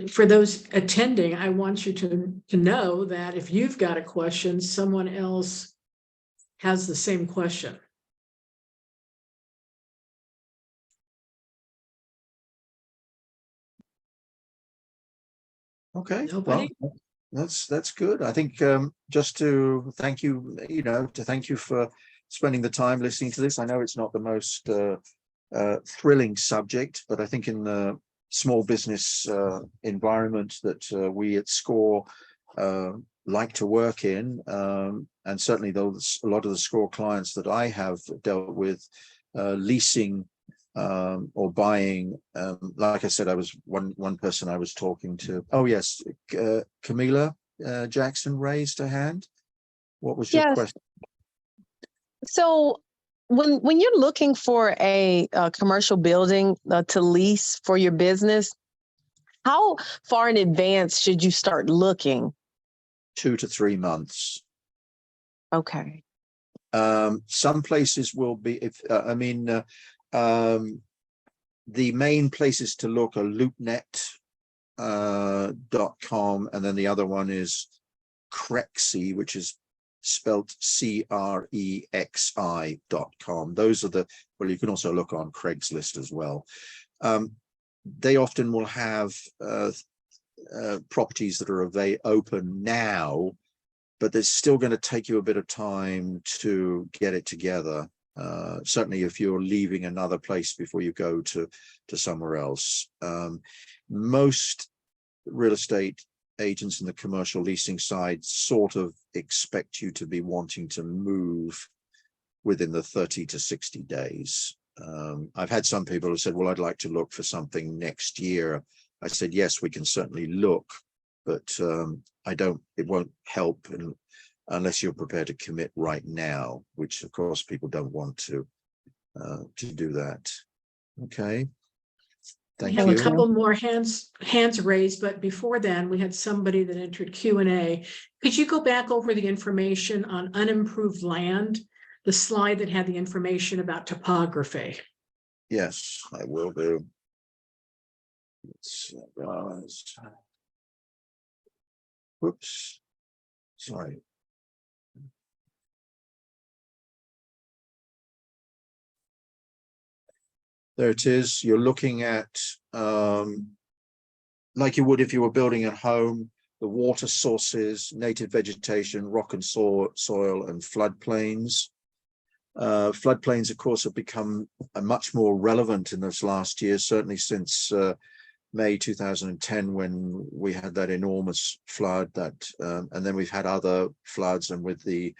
for those attending, I want you to know that if you've got a question, someone else has the same question. Okay. Nobody? Well, that's good. I think just to thank you, thank you for spending the time listening to this. I know it's not the most thrilling subject, but I think in the small business environment that we at SCORE like to work in, and certainly those a lot of the SCORE clients that I have dealt with, leasing or buying, like I said, I was one person I was talking to. Oh yes, Camila Jackson raised her hand. What was your question? So when you're looking for a commercial building to lease for your business, how far in advance should you start looking? 2 to 3 months. Okay. Some places will be, the main places to look are loopnet.com, and then the other one is Crexi, which is spelt CREXI.com. Those are well, you can also look on Craigslist as well. They often will have properties that are open now, but it's still going to take you a bit of time to get it together. Certainly if you're leaving another place before you go to somewhere else. Most real estate agents in the commercial leasing side sort of expect you to be wanting to move within the 30 to 60 days. I've had some people who said, well, I'd like to look for something next year. I said, yes, we can certainly look, but it won't help unless you're prepared to commit right now, which of course people don't want to do that. Okay. Thank you. We have a couple more hands raised, but before then, we had somebody that entered Q&A. Could you go back over the information on unimproved land, the slide that had the information about topography? Yes, I will do. Whoops. Sorry. There it is. You're looking at, like you would if you were building a home, the water sources, native vegetation, rock and soil, and floodplains. Floodplains, of course, have become much more relevant in this last year, certainly since May 2010, when we had that enormous flood, and then we've had other floods, and with the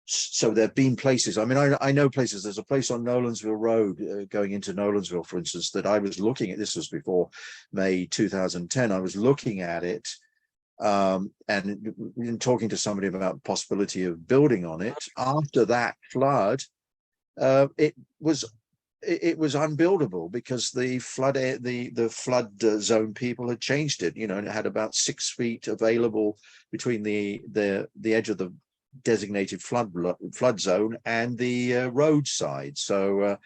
so there have been places. I mean, I know places. There's a place on Nolansville Road going into Nolansville, for instance, that I was looking at. This was before May 2010. I was looking at it and talking to somebody about the possibility of building on it. After that flood, it was unbuildable because the flood zone people had changed it. You know, and it had about 6 feet available between the edge of the designated flood zone and the roadside. So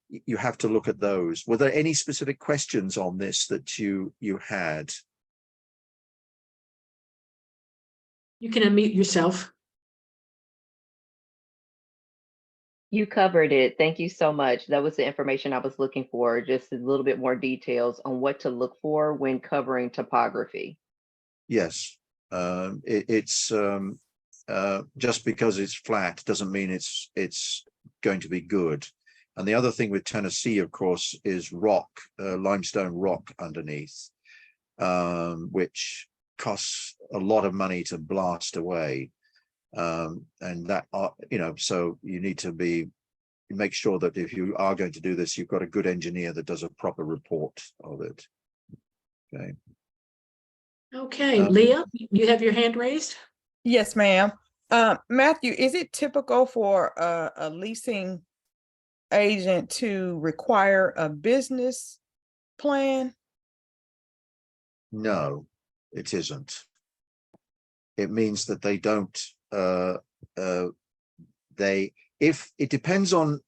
you have to look at those. Were there any specific questions on this that you had? You can unmute yourself. You covered it. Thank you so much. That was the information I was looking for, just a little bit more details on what to look for when covering topography. Yes, it's just because it's flat doesn't mean it's going to be good. And the other thing with Tennessee, of course, is rock, limestone rock underneath, which costs a lot of money to blast away. And that, so you need to make sure that if you are going to do this, you've got a good engineer that does a proper report of it. Okay. Okay, Leah, you have your hand raised? Yes, ma'am. Matthew, is it typical for a leasing agent to require a business plan? No, it isn't. It means that they don't, if it depends on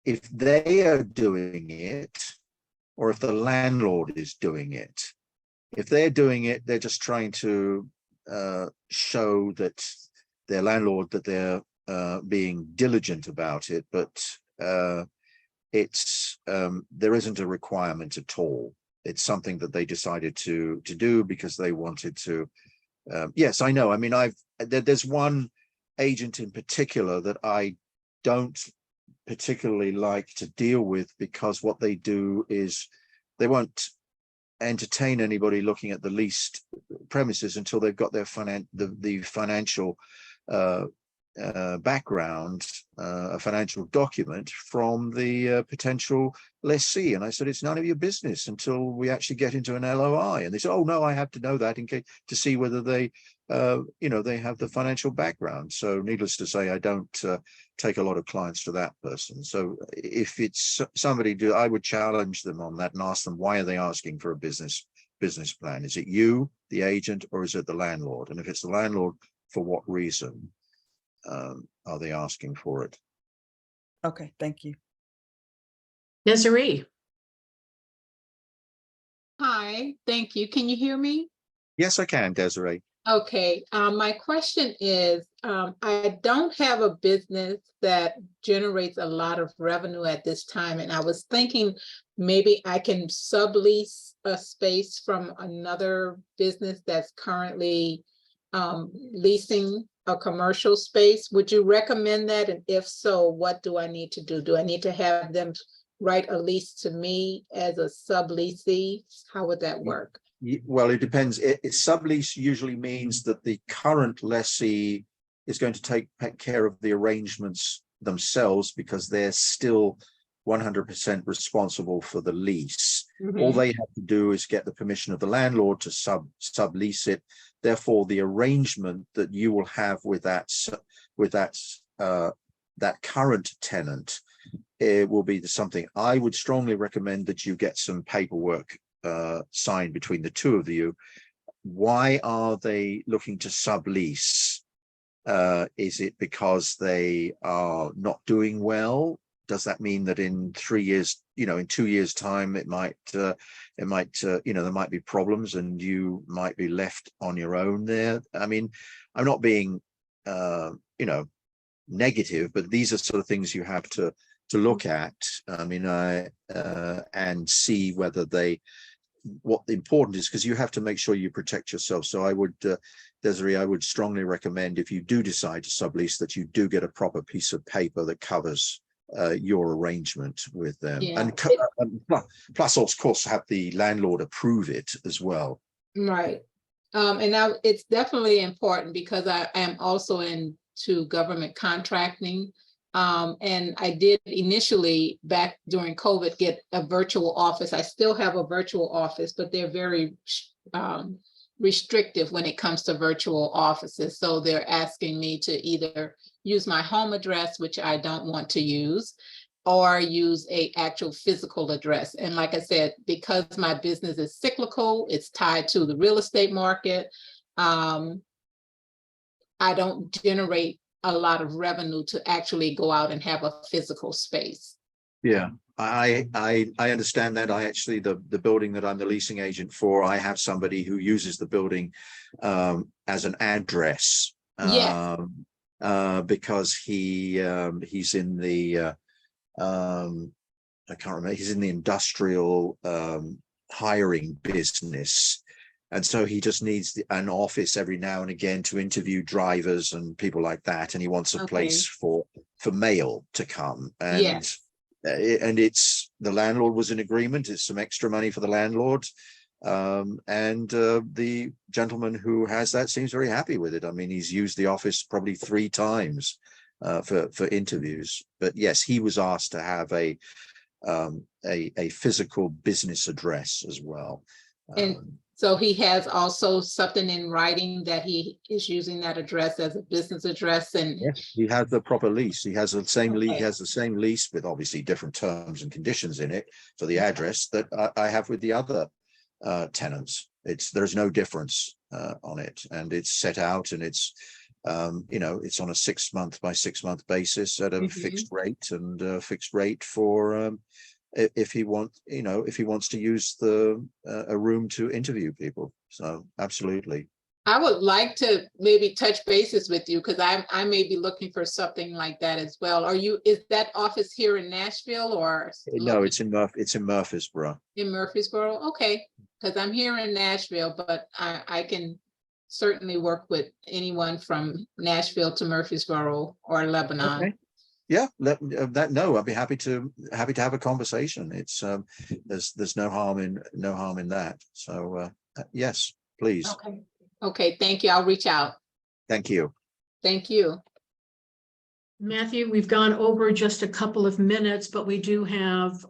if they are doing it or if the landlord is doing it. If they're doing it, they're just trying to show that their landlord, that they're being diligent about it, but there isn't a requirement at all. It's something that they decided to do because they wanted to. Yes, I know. I mean, there's one agent in particular that I don't particularly like to deal with, because what they do is they won't entertain anybody looking at the leased premises until they've got their financial background, a financial document from the potential lessee. And I said, it's none of your business until we actually get into an LOI. And they said, oh no, I have to know that in case to see whether they they have the financial background. So needless to say, I don't take a lot of clients to that person. So if it's somebody, I would challenge them on that and ask them, why are they asking for a business plan? Is it you, the agent, or is it the landlord? And if it's the landlord, for what reason are they asking for it? Okay, thank you. Desiree. Hi, thank you. Can you hear me? Yes, I can, Desiree. Okay, my question is, I don't have a business that generates a lot of revenue at this time, and I was thinking maybe I can sublease a space from another business that's currently leasing a commercial space. Would you recommend that? And if so, what do I need to do? Do I need to have them write a lease to me as a subleasee? How would that work? Well, it depends. Sublease usually means that the current lessee is going to take care of the arrangements themselves, because they're still 100% responsible for the lease. All they have to do is get the permission of the landlord to sublease it. Therefore, the arrangement that you will have with that current tenant, it will be something. I would strongly recommend that you get some paperwork signed between the two of you. Why are they looking to sublease? Is it because they are not doing well? Does that mean that in 3 years, in 2 years' time, there might be problems and you might be left on your own there? I mean, I'm not being, negative, but these are sort of things you have to look at. I mean, and see whether what important is, because you have to make sure you protect yourself. So I would, Desiree, I would strongly recommend, if you do decide to sublease, that you do get a proper piece of paper that covers your arrangement with them. Yeah. And plus, of course, have the landlord approve it as well. Right. And now it's definitely important, because I am also into government contracting. And I did initially, back during COVID, get a virtual office. I still have a virtual office, but they're very restrictive when it comes to virtual offices. So they're asking me to either use my home address, which I don't want to use, or use a actual physical address. And like I said, because my business is cyclical, it's tied to the real estate market, I don't generate a lot of revenue to actually go out and have a physical space. Yeah, I understand that. I actually, the building that I'm the leasing agent for, I have somebody who uses the building as an address. Yes. Because he's in the I can't remember, he's in the industrial hiring business. And so he just needs an office every now and again to interview drivers and people like that. And he wants a place for mail to come. And Yes. and it's the landlord was in agreement. It's some extra money for the landlord. The gentleman who has that seems very happy with it. I mean, he's used the office probably 3 times for interviews. But yes, he was asked to have a physical business address as well. And so he has also something in writing that he is using that address as a business address, and yes, he has the proper lease. He has the same lease. He Okay. has the same lease with obviously different terms and conditions in it for the address that I have with the other tenants. There's no difference on it, and it's set out, and it's it's on a 6-month by 6-month basis at a fixed rate, and fixed rate for if he wants to use a room to interview people. So absolutely. I would like to maybe touch bases with you because I may be looking for something like that as well. Is that office here in Nashville or? No, it's in Murfreesboro. In Murfreesboro? Okay, because I'm here in Nashville, but I can certainly work with anyone from Nashville to Murfreesboro or Lebanon. Okay. Yeah, I'd be happy to have a conversation. It's there's no harm in that. So yes, please. Okay, thank you. I'll reach out. Thank you. Thank you. Matthew, we've gone over just a couple of minutes, but we do have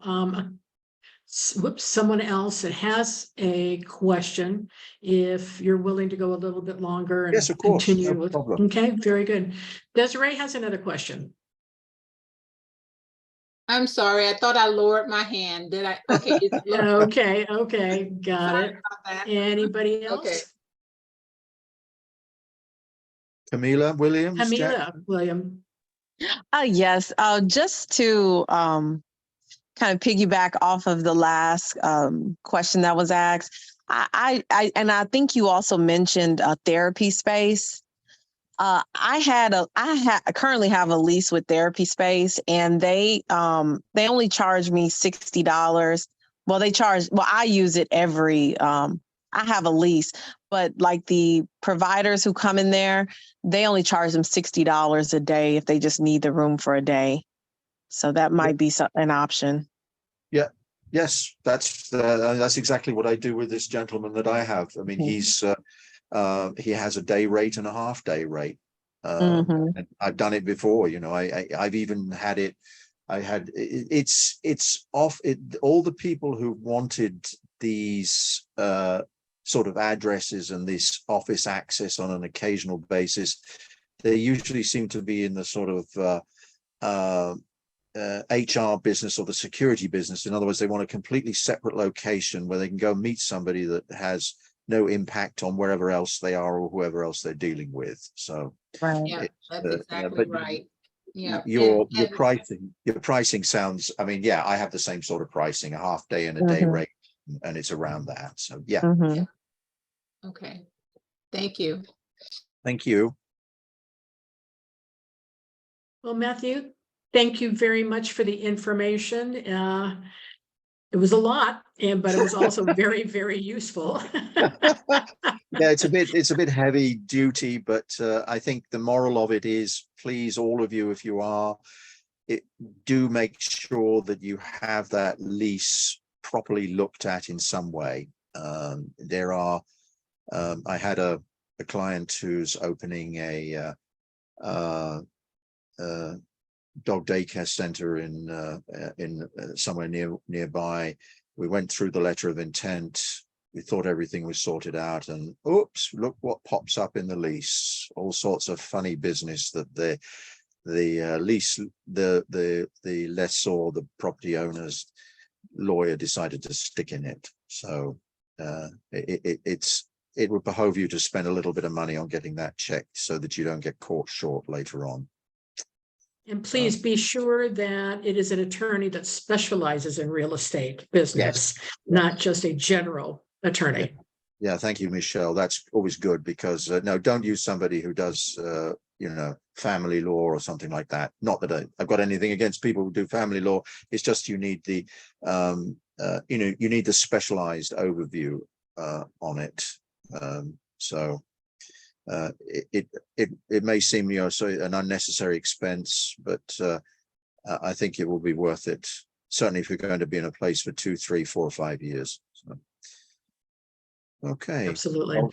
someone else that has a question. If you're willing to go a little bit longer and Yes, of course. continue No with, problem. okay, very good. Desiree has another question. I'm sorry, I thought I lowered my hand. Did I? Okay. Okay, got Sorry it. about that. Anybody else? Okay. Camila Williams. Camila William. Yes, just to kind of piggyback off of the last question that was asked, I think you also mentioned a therapy space. I currently have a lease with Therapy Space, and they only charge me $60. Well, I use it every, I have a lease, but like the providers who come in there, they only charge them $60 a day if they just need the room for a day. So that might be an option. Yeah. Yes, that's exactly what I do with this gentleman that I have. I mean, he has a day rate and a half day rate. And I've done it before, I've even had it. It's off it. All the people who wanted these sort of addresses and this office access on an occasional basis, they usually seem to be in the sort of HR business or the security business. In other words, they want a completely separate location where they can go meet somebody that has no impact on wherever else they are or whoever else they're dealing with. So Right. Yeah, that's exactly right. Yeah. Your pricing sounds, I mean, yeah, I have the same sort of pricing, a half day and a day rate, and it's around that. So yeah. Okay. Thank you. Thank you. Well, Matthew, thank you very much for the information. It was a lot, but it was also very, very useful. Yeah, it's a bit heavy duty, but I think the moral of it is, please, all of you, if you are, do make sure that you have that lease properly looked at in some way. I had a client who's opening a dog daycare center in somewhere nearby. We went through the letter of intent. We thought everything was sorted out, and oops, look what pops up in the lease. All sorts of funny business that the lease, the lessor, the property owner's lawyer decided to stick in it. So it would behove you to spend a little bit of money on getting that checked so that you don't get caught short later on. And please be sure that it is an attorney that specializes in real estate business, not just a general attorney. Yeah, thank you, Michelle. That's always good, because no, don't use somebody who does family law or something like that. Not that I've got anything against people who do family law. It's just you need the you need the specialized overview on it. So it may seem, you know, so an unnecessary expense, but I think it will be worth it. Certainly if you're going to be in a place for 2, 3, 4, 5 years. So, okay. Absolutely. Well,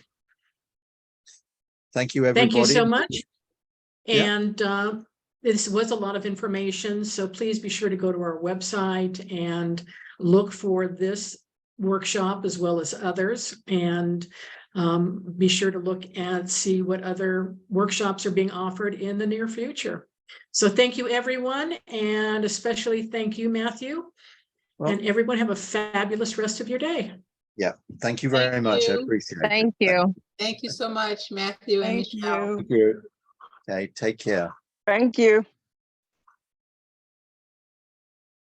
thank you, everybody. Thank you so much. Yeah. And this was a lot of information, so please be sure to go to our website and look for this workshop as well as others. And be sure to look and see what other workshops are being offered in the near future. So thank you, everyone, and especially thank you, Matthew. Well, and everyone have a fabulous rest of your day. yeah. Thank you very Thank much. I you. appreciate it. Thank you. Thank you so much, Matthew and Thank Michelle. you. Thank you. Okay. Take care. Thank you.